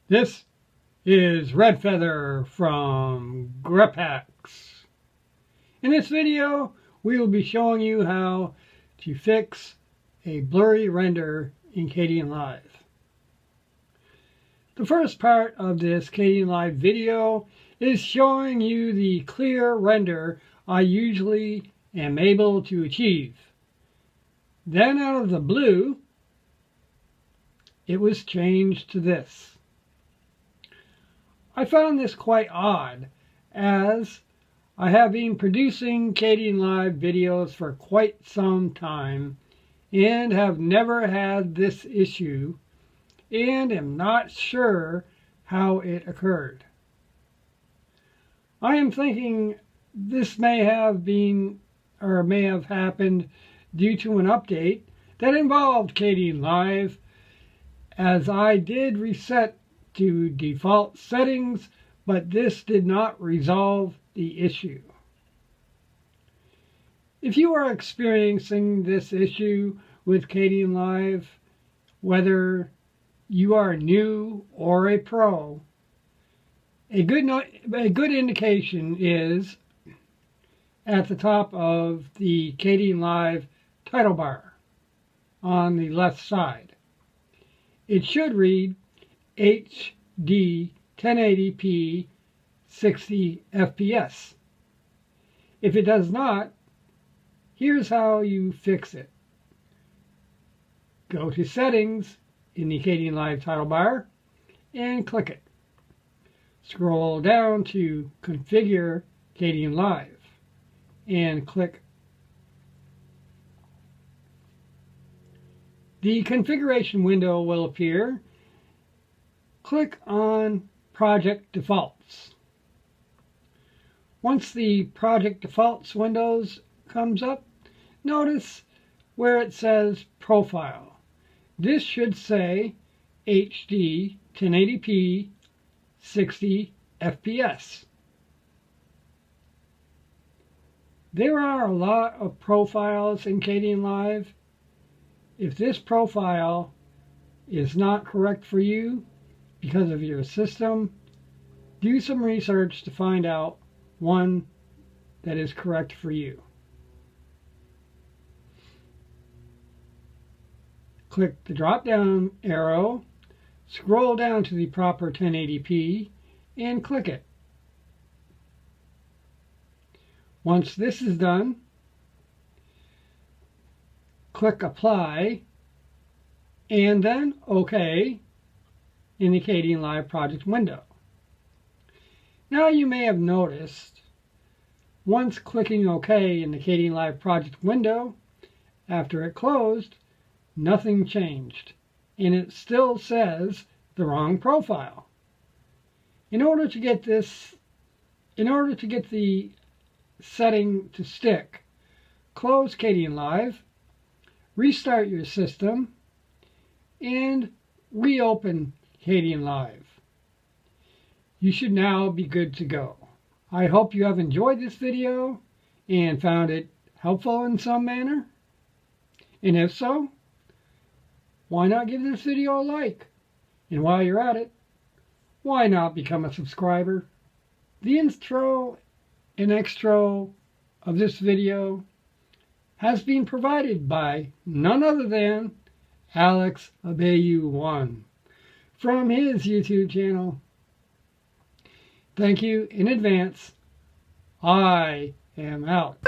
This is Redfeather from Grep Haxs. In this video, we will be showing you how to fix a blurry render in Kdenlive. The first part of this Kdenlive video is showing you the clear render I usually am able to achieve. Then out of the blue, it was changed to this. I found this quite odd, as I have been producing Kdenlive videos for quite some time and have never had this issue and am not sure how it occurred. I am thinking this may have been or may have happened due to an update that involved Kdenlive, as I did reset to default settings, but this did not resolve the issue. If you are experiencing this issue with Kdenlive, whether you are new or a pro, a good indication is at the top of the Kdenlive title bar on the left side. It should read HD 1080p 60 FPS. If it does not, here's how you fix it. Go to Settings in the Kdenlive title bar and click it. Scroll down to Configure Kdenlive and click. The configuration window will appear. Click on Project Defaults. Once the Project Defaults windows comes up, notice where it says Profile. This should say HD 1080p 60 FPS. There are a lot of profiles in Kdenlive. If this profile is not correct for you because of your system, do some research to find out one that is correct for you. Click the drop-down arrow, scroll down to the proper 1080p, and click it. Once this is done, click Apply, and then OK in the Kdenlive project window. Now you may have noticed, once clicking OK in the Kdenlive project window, after it closed, nothing changed, and it still says the wrong profile. In order to get the setting to stick, close Kdenlive, restart your system, and reopen Kdenlive. You should now be good to go. I hope you have enjoyed this video and found it helpful in some manner. And if so, why not give this video a like? And while you're at it, why not become a subscriber? The intro and extra of this video has been provided by none other than Alex Abayu1 from his YouTube channel. Thank you in advance. I am out.